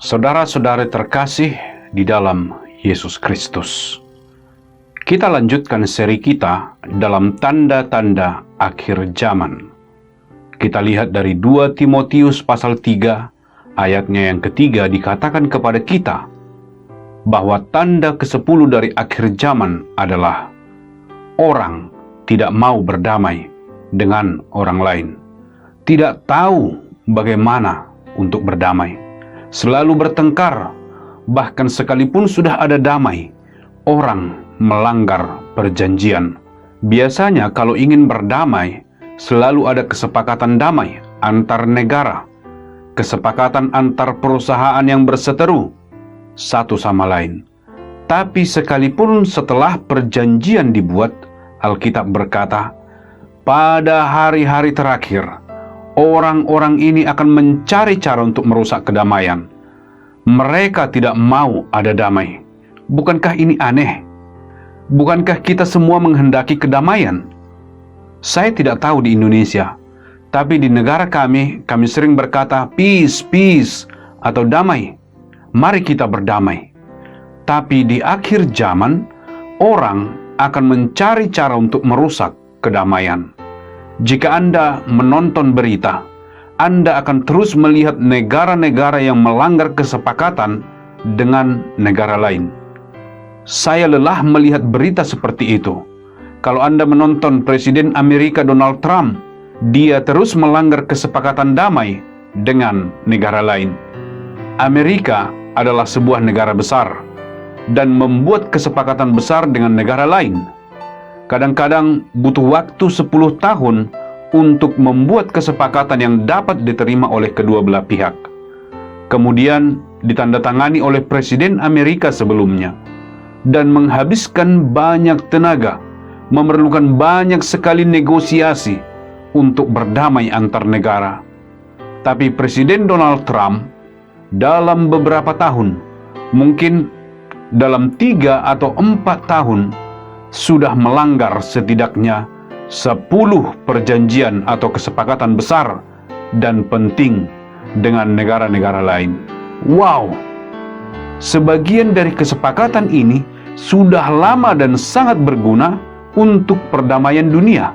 Saudara-saudara terkasih di dalam Yesus Kristus, kita lanjutkan seri kita dalam tanda-tanda akhir zaman. Kita lihat dari 2 Timotius pasal 3, ayatnya yang ketiga dikatakan kepada kita bahwa tanda ke-10 dari akhir zaman adalah orang tidak mau berdamai dengan orang lain, tidak tahu bagaimana untuk berdamai, selalu bertengkar, bahkan sekalipun sudah ada damai, orang melanggar perjanjian. Biasanya kalau ingin berdamai, selalu ada kesepakatan damai antar negara, kesepakatan antar perusahaan yang berseteru satu sama lain. Tapi sekalipun setelah perjanjian dibuat, Alkitab berkata, pada hari-hari terakhir, orang-orang ini akan mencari cara untuk merusak kedamaian. Mereka tidak mau ada damai. Bukankah ini aneh? Bukankah kita semua menghendaki kedamaian? Saya tidak tahu di Indonesia, tapi di negara kami sering berkata peace, peace, atau damai. Mari kita berdamai. Tapi di akhir zaman, orang akan mencari cara untuk merusak kedamaian. Jika Anda menonton berita, Anda akan terus melihat negara-negara yang melanggar kesepakatan dengan negara lain. Saya lelah melihat berita seperti itu. Kalau Anda menonton Presiden Amerika Donald Trump, dia terus melanggar kesepakatan damai dengan negara lain. Amerika adalah sebuah negara besar dan membuat kesepakatan besar dengan negara lain. Kadang-kadang butuh waktu 10 tahun untuk membuat kesepakatan yang dapat diterima oleh kedua belah pihak. Kemudian ditandatangani oleh Presiden Amerika sebelumnya dan menghabiskan banyak tenaga, memerlukan banyak sekali negosiasi untuk berdamai antar negara. Tapi Presiden Donald Trump dalam beberapa tahun, mungkin dalam 3 atau 4 tahun, sudah melanggar setidaknya 10 perjanjian atau kesepakatan besar dan penting dengan negara-negara lain. Wow! Sebagian dari kesepakatan ini sudah lama dan sangat berguna untuk perdamaian dunia.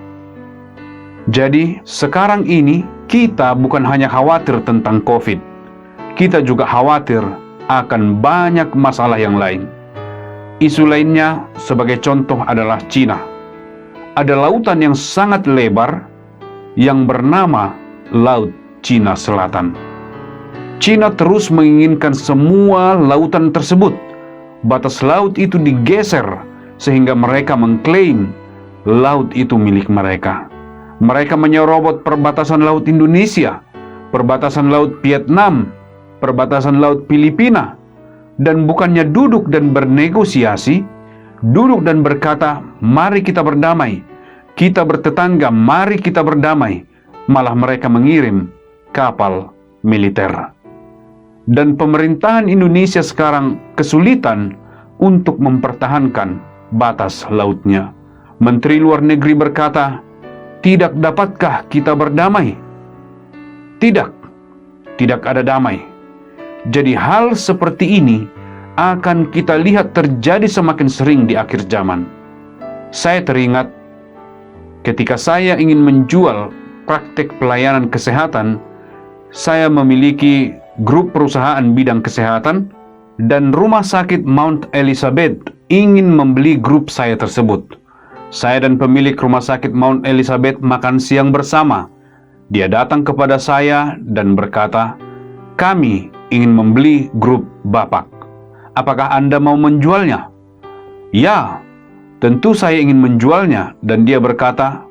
Jadi, sekarang ini kita bukan hanya khawatir tentang COVID, kita juga khawatir akan banyak masalah yang lain. Isu lainnya sebagai contoh adalah Cina. Ada lautan yang sangat lebar yang bernama Laut Cina Selatan. Cina terus menginginkan semua lautan tersebut. Batas laut itu digeser sehingga mereka mengklaim laut itu milik mereka. Mereka menyerobot perbatasan laut Indonesia, perbatasan laut Vietnam, perbatasan laut Filipina, dan bukannya duduk dan bernegosiasi, duduk dan berkata, mari kita berdamai, kita bertetangga, mari kita berdamai, malah mereka mengirim kapal militer. Dan pemerintahan Indonesia sekarang kesulitan untuk mempertahankan batas lautnya. Menteri Luar Negeri berkata, tidak dapatkah kita berdamai? Tidak ada damai. Jadi hal seperti ini akan kita lihat terjadi semakin sering di akhir zaman. Saya teringat ketika saya ingin menjual praktek pelayanan kesehatan, saya memiliki grup perusahaan bidang kesehatan dan Rumah Sakit Mount Elizabeth ingin membeli grup saya tersebut. Saya dan pemilik Rumah Sakit Mount Elizabeth makan siang bersama. Dia datang kepada saya dan berkata, kami ingin membeli grup Bapak. Apakah Anda mau menjualnya? Ya, tentu saya ingin menjualnya. Dan dia berkata,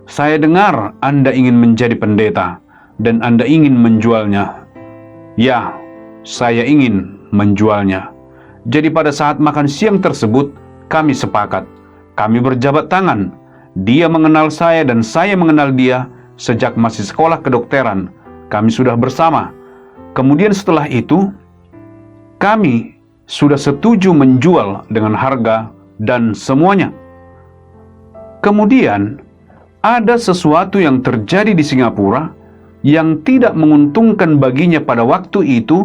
saya dengar Anda ingin menjadi pendeta dan Anda ingin menjualnya. Ya, saya ingin menjualnya. Jadi pada saat makan siang tersebut, kami sepakat. Kami berjabat tangan. Dia mengenal saya dan saya mengenal dia sejak masih sekolah kedokteran. Kami sudah bersama. Kemudian setelah itu, kami sudah setuju menjual dengan harga dan semuanya. Kemudian, ada sesuatu yang terjadi di Singapura yang tidak menguntungkan baginya pada waktu itu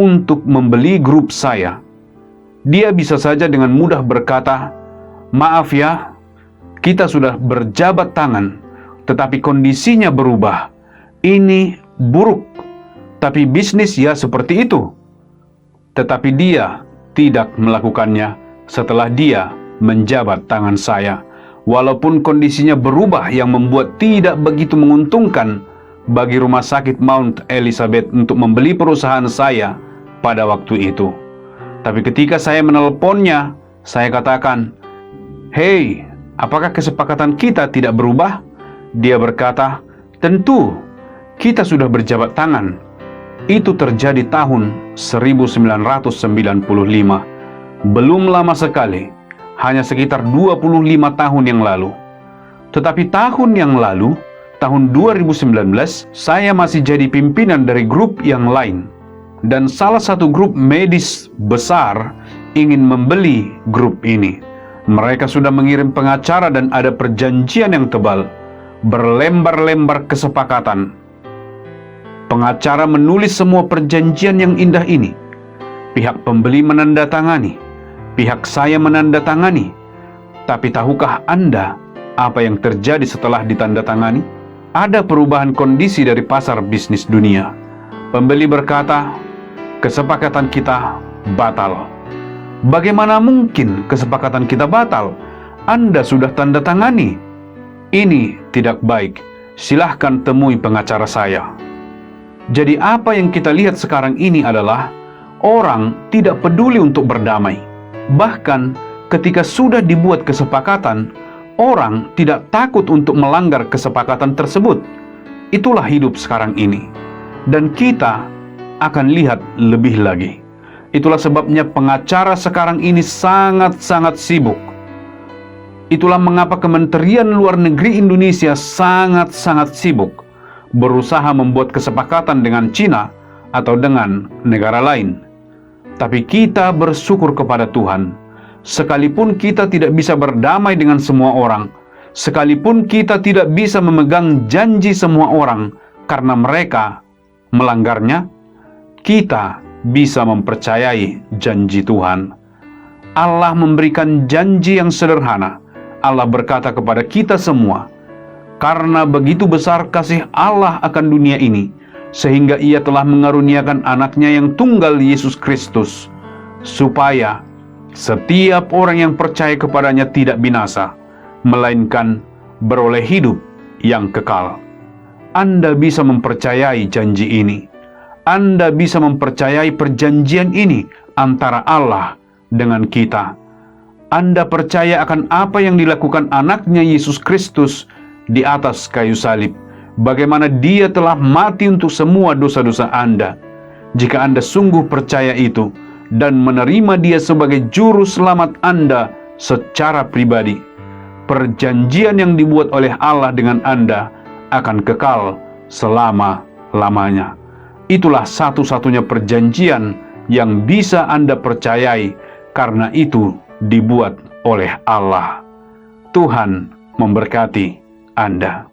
untuk membeli grup saya, dia bisa saja dengan mudah berkata, "Maaf ya, kita sudah berjabat tangan, tetapi kondisinya berubah. Ini buruk, tapi bisnis ya seperti itu." Tetapi dia tidak melakukannya setelah dia menjabat tangan saya. Walaupun kondisinya berubah yang membuat tidak begitu menguntungkan bagi rumah sakit Mount Elizabeth untuk membeli perusahaan saya pada waktu itu. Tapi ketika saya menelponnya, saya katakan, "Hei, apakah kesepakatan kita tidak berubah?" Dia berkata, "Tentu, kita sudah berjabat tangan." Itu terjadi tahun 1995. Belum lama sekali, hanya sekitar 25 tahun yang lalu. Tetapi tahun yang lalu, tahun 2019, saya masih jadi pimpinan dari grup yang lain. Dan salah satu grup medis besar ingin membeli grup ini. Mereka sudah mengirim pengacara dan ada perjanjian yang tebal, berlembar-lembar kesepakatan. Pengacara menulis semua perjanjian yang indah ini. Pihak pembeli menandatangani, pihak saya menandatangani. Tapi tahukah Anda apa yang terjadi setelah ditandatangani? Ada perubahan kondisi dari pasar bisnis dunia. Pembeli berkata, "Kesepakatan kita batal." Bagaimana mungkin kesepakatan kita batal? Anda sudah tanda tangani. Ini tidak baik. Silahkan temui pengacara saya. Jadi apa yang kita lihat sekarang ini adalah orang tidak peduli untuk berdamai. Bahkan ketika sudah dibuat kesepakatan, orang tidak takut untuk melanggar kesepakatan tersebut. Itulah hidup sekarang ini. Dan kita akan lihat lebih lagi. Itulah sebabnya pengacara sekarang ini sangat-sangat sibuk. Itulah mengapa Kementerian Luar Negeri Indonesia sangat-sangat sibuk berusaha membuat kesepakatan dengan Cina atau dengan negara lain. Tapi kita bersyukur kepada Tuhan, sekalipun kita tidak bisa berdamai dengan semua orang, sekalipun kita tidak bisa memegang janji semua orang karena mereka melanggarnya, kita bisa mempercayai janji Tuhan. Allah memberikan janji yang sederhana. Allah berkata kepada kita semua, "Karena begitu besar kasih Allah akan dunia ini, sehingga Ia telah mengaruniakan anaknya yang tunggal Yesus Kristus, supaya setiap orang yang percaya kepadanya tidak binasa, melainkan beroleh hidup yang kekal." Anda bisa mempercayai janji ini. Anda bisa mempercayai perjanjian ini antara Allah dengan kita. Anda percaya akan apa yang dilakukan anaknya Yesus Kristus di atas kayu salib, bagaimana Dia telah mati untuk semua dosa-dosa Anda. Jika Anda sungguh percaya itu dan menerima Dia sebagai juru selamat Anda secara pribadi, perjanjian yang dibuat oleh Allah dengan Anda akan kekal selama-lamanya. Itulah satu-satunya perjanjian yang bisa Anda percayai, karena itu dibuat oleh Allah. Tuhan memberkati Anda.